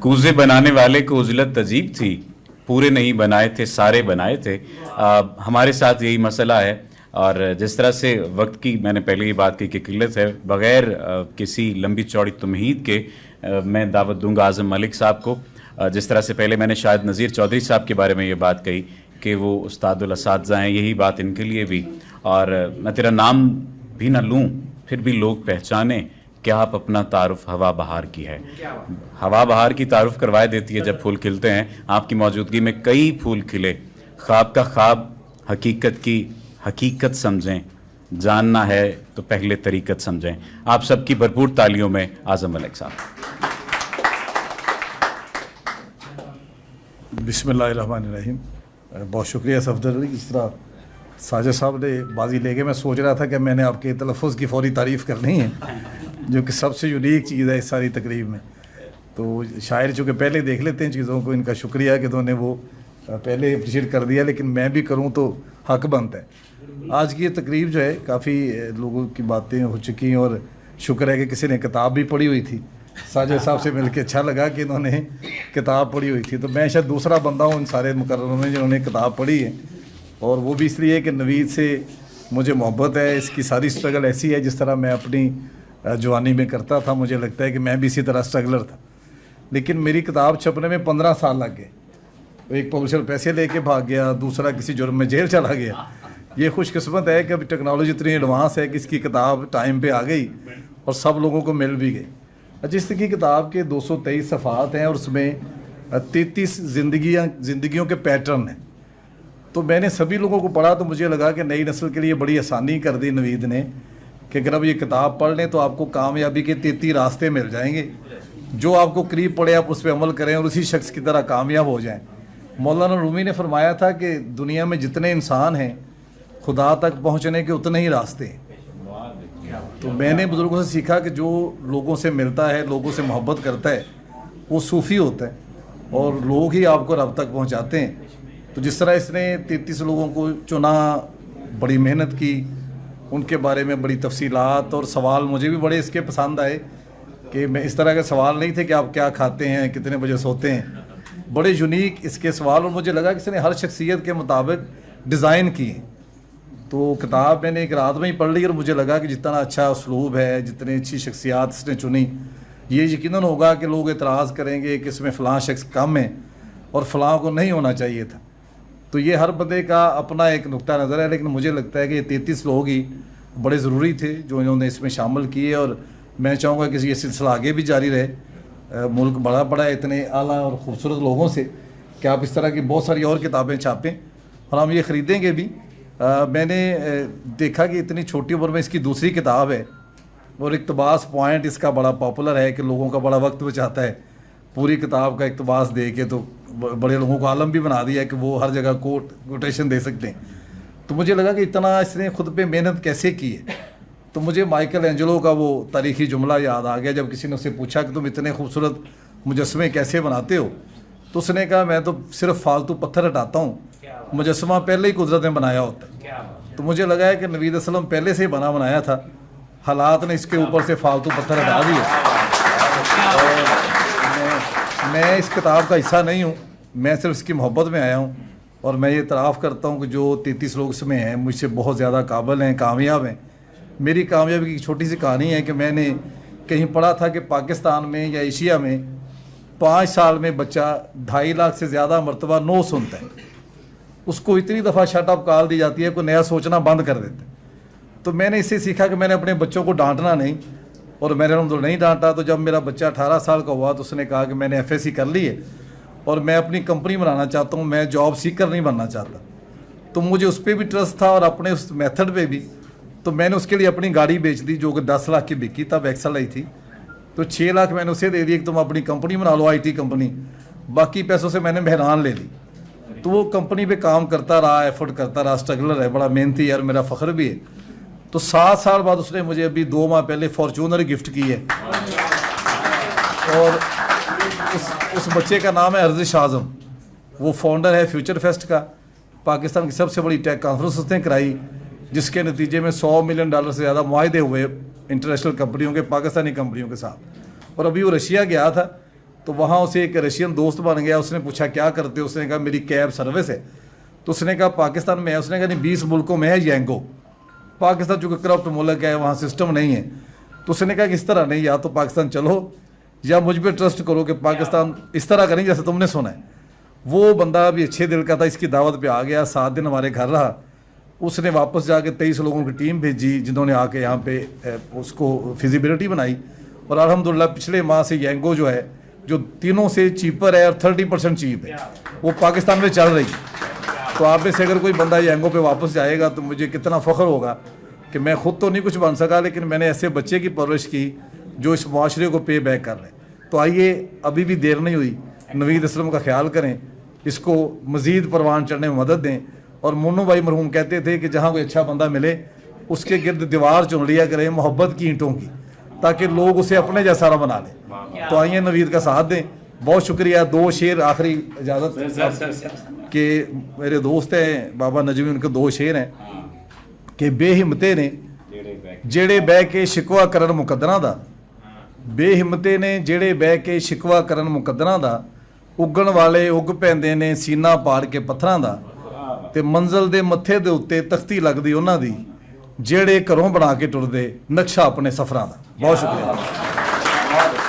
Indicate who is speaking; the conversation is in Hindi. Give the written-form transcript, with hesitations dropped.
Speaker 1: कूजे बनाने वाले को उजलत अजीब थी, पूरे नहीं बनाए थे सारे बनाए थे। हमारे साथ यही मसला है। और जिस तरह से वक्त की मैंने पहले ही बात की कि किल्लत है, बग़ैर किसी लंबी चौड़ी तमहीद के मैं दावत दूंगा आज़म मलिक साहब को। जिस तरह से पहले मैंने शायद नज़ीर चौधरी साहब के बारे में ये बात कही कि वो उस्तादुल असातिज़ा हैं, यही बात इनके लिए भी। और मैं तेरा नाम भी ना लूँ फिर भी लोग पहचाने क्या आप अपना तारुफ हवा बहार की है। हवा बहार की तारुफ करवाए देती है जब फूल खिलते हैं। आपकी मौजूदगी में कई फूल खिले। ख्वाब का ख्वाब हकीकत की हकीकत समझें, जानना है तो पहले तरीक़त समझें। आप सबकी भरपूर तालियों में आज़म मलिक साहब।
Speaker 2: बिस्मिल्लाहिर्रहमानिर्रहीम। बहुत शुक्रिया सफदर अली। इस तरह साजिद साहब ने बाजी ले गए। मैं सोच रहा था कि मैंने आपके तलफ़ुज़ की फ़ौरी तारीफ़ करनी है, जो कि सबसे यूनिक चीज़ है इस सारी तकरीब में। तो शायर चूँकि पहले देख लेते हैं चीज़ों को, इनका शुक्रिया कि उन्होंने वो पहले अप्रिशिएट कर दिया, लेकिन मैं भी करूँ तो हक बनता है। आज की ये तकरीब जो है काफ़ी लोगों की बातें हो चुकी हैं, और शुक्र है कि किसी ने किताब भी पढ़ी हुई थी। साजिद साहब से मिलकर अच्छा लगा कि इन्होंने किताब पढ़ी हुई थी। तो मैं शायद दूसरा बंदा हूँ इन सारे मुकर्ररों में जिन्होंने किताब पढ़ी है, और वो भी इसलिए कि नवीद से मुझे मोहब्बत है। इसकी सारी स्ट्रगल ऐसी है जिस तरह मैं अपनी जवानी में करता था। मुझे लगता है कि मैं भी इसी तरह स्ट्रगलर था, लेकिन मेरी किताब छपने में 15 साल लग गए। एक पब्लिशर पैसे लेके भाग गया, दूसरा किसी जुर्म में जेल चला गया। ये खुशकिस्मत है कि अभी टेक्नोलॉजी इतनी एडवांस है कि इसकी किताब टाइम पे आ गई और सब लोगों को मिल भी गई। जिस की किताब के 223 सफ़ात हैं और उसमें 33 ज़िंदगियों के पैटर्न हैं। तो मैंने सभी लोगों को पढ़ा तो मुझे लगा कि नई नस्ल के लिए बड़ी आसानी कर दी नवीद ने कि अगर अब ये किताब पढ़ लें तो आपको कामयाबी के 33 रास्ते मिल जाएंगे। जो आपको करीब पड़े आप उस पर अमल करें और उसी शख्स की तरह कामयाब हो जाएं। मौलाना रूमी ने फरमाया था कि दुनिया में जितने इंसान हैं खुदा तक पहुंचने के उतने ही रास्ते हैं। तो मैंने बुज़ुर्गों से सीखा कि जो लोगों से मिलता है, लोगों से मोहब्बत करता है, वो सूफ़ी होता है और लोग ही आपको रब तक पहुंचाते हैं। तो जिस तरह इसने 33 लोगों को चुना, बड़ी मेहनत की, उनके बारे में बड़ी तफसीलात और सवाल मुझे भी बड़े इसके पसंद आए कि मैं इस तरह के सवाल नहीं थे कि आप क्या खाते हैं, कितने बजे सोते हैं। बड़े यूनिक इसके सवाल, और मुझे लगा कि इसने हर शख्सियत के मुताबिक डिज़ाइन किए। तो किताब मैंने एक रात में ही पढ़ ली और मुझे लगा कि जितना अच्छा उसलूब है, जितनी अच्छी शख्सियात इसने चुनी, ये यकीनन होगा कि लोग एतराज़ करेंगे कि इसमें फ़लाँ शख्स कम है और फ़लाँ को नहीं होना चाहिए था। तो ये हर बंदे का अपना एक नुक्ता नज़र है, लेकिन मुझे लगता है कि ये 33 लोग ही बड़े ज़रूरी थे जो इन्होंने इसमें शामिल किए। और मैं चाहूँगा कि ये सिलसिला आगे भी जारी रहे। मुल्क बड़ा बड़ा है इतने आला और ख़ूबसूरत लोगों से कि आप इस तरह की बहुत सारी और किताबें छापें और हम ये ख़रीदेंगे भी। मैंने देखा कि इतनी छोटी उम्र में इसकी दूसरी किताब है और इक़्तिबास पॉइंट इसका बड़ा पॉपुलर है कि लोगों का बड़ा वक्त बचाता है। पूरी किताब का इक़्तिबास दे के तो बड़े लोगों को आलम भी बना दिया है कि वो हर जगह कोटेशन दे सकते हैं। तो मुझे लगा कि इतना इसने खुद पे मेहनत कैसे की है। तो मुझे माइकल एंजेलो का वो तारीख़ी जुमला याद आ गया जब किसी ने उससे पूछा कि तुम इतने खूबसूरत मुजस्मे कैसे बनाते हो। तो उसने कहा मैं तो सिर्फ फालतू पत्थर हटाता हूँ, मुजस्मा पहले ही कुदरत ने बनाया होता है। तो मुझे लगा है कि नबी असलम पहले से ही बनाया था, हालात ने इसके ऊपर से फालतू पत्थर हटा दिए। और मैं इस किताब का हिस्सा नहीं हूँ, मैं सिर्फ इसकी मोहब्बत में आया हूँ। और मैं ये इतराफ़ करता हूँ कि जो 33 लोग इसमें हैं मुझसे बहुत ज़्यादा काबिल हैं, कामयाब हैं। मेरी कामयाबी की छोटी सी कहानी है कि मैंने कहीं पढ़ा था कि पाकिस्तान में या एशिया में 5 साल में बच्चा 2.5 लाख से ज़्यादा मरतबा नो सुनता है। उसको इतनी दफ़ा शट अप कॉल दी जाती है कोई नया सोचना बंद कर देता है। तो मैंने इससे सीखा कि मैंने अपने बच्चों को डांटना नहीं, और मैंने उनको नहीं डांटा। तो जब मेरा बच्चा 18 साल का हुआ तो उसने कहा कि मैंने FSC कर ली है और मैं अपनी कंपनी बनाना चाहता हूँ, मैं जॉब सीकर नहीं बनना चाहता। तो मुझे उस पर भी ट्रस्ट था और अपने उस मेथड पे भी। तो मैंने उसके लिए अपनी गाड़ी बेच दी जो कि 10 लाख की बिकी, तब एक्सल आई थी। तो 6 लाख मैंने उसे दे दिए कि तुम अपनी कंपनी बना लो, IT कंपनी। बाकी पैसों से मैंने मेहरान ले ली। तो वो कंपनी पे काम करता रहा, एफर्ट करता रहा, स्ट्रगलर है, बड़ा मेहनती यार, मेरा फ़ख्र भी है। तो 7 साल बाद उसने मुझे अभी 2 माह पहले फॉर्चूनर गिफ्ट की है। और उस बच्चे का नाम है अर्जिश आज़म। वो फाउंडर है फ्यूचर फेस्ट का, पाकिस्तान की सबसे बड़ी टेक कॉन्फ्रेंस उसने कराई, जिसके नतीजे में $100 मिलियन से ज़्यादा मुआहदे हुए इंटरनेशनल कंपनियों के, पाकिस्तानी कंपनियों के साथ। और अभी वो रशिया गया था तो वहाँ उसे एक रशियन दोस्त बन गया। उसने पूछा क्या करते हो, उसने कहा मेरी कैब सर्विस है। तो उसने कहा पाकिस्तान में है, उसने कहा नहीं 20 मुल्कों में है यंगो। पाकिस्तान चूँकि करप्ट मुल्क है, वहाँ सिस्टम नहीं है। तो उसने कहा कि इस तरह नहीं, या तो पाकिस्तान चलो या मुझ पर ट्रस्ट करो कि पाकिस्तान इस तरह करें जैसे तुमने सुना है। वो बंदा भी अच्छे दिल का था, इसकी दावत पे आ गया, 7 दिन हमारे घर रहा। उसने वापस जाके 23 लोगों की टीम भेजी जिन्होंने आके यहाँ पे उसको फिजिबिलिटी बनाई। और अल्हम्दुलिल्लाह पिछले माह से यंगो जो है, जो तीनों से चीपर है और 30% चीप है, वो पाकिस्तान में चल रही है। तो आप में से अगर कोई बंदा यंगो पे वापस जाएगा तो मुझे कितना फ़ख्र होगा कि मैं ख़ुद तो नहीं कुछ बन सका, लेकिन मैंने ऐसे बच्चे की परवरिश की जो इस माशरे को पे बैक कर रहे हैं। तो आइए, अभी भी देर नहीं हुई, नवीद असलम का ख्याल करें, इसको मज़ीद परवान चढ़ने में मदद दें। और मोनू भाई मरहूम कहते थे कि जहाँ कोई अच्छा बंदा मिले उसके गिर्द दीवार चुन लिया करें मोहब्बत की ईंटों की, ताकि लोग उसे अपने जैसा ना बना लें। तो आइए नवीद का साथ दें। बहुत शुक्रिया। 2 शेर आखिरी इजाज़त के मेरे दोस्त हैं बाबा नजमी, उनके 2 शेर हैं कि बेहिम्मते ने जेड़े बह के शिकवा करन मुकद्दरां दा, बेहिम्मते ने जेड़े बह के शिकवा करन मुकद्दरां दा, उगण वाले उग पैंदे ने सीना पाड़ के पत्थरां दा, ते मंजिल दे मत्थे दे उत्ते तख्ती लगदी उन्हां दी, जेड़े घरों बना के टुरदे नक्शा अपने सफरां दा। बहुत शुक्रिया।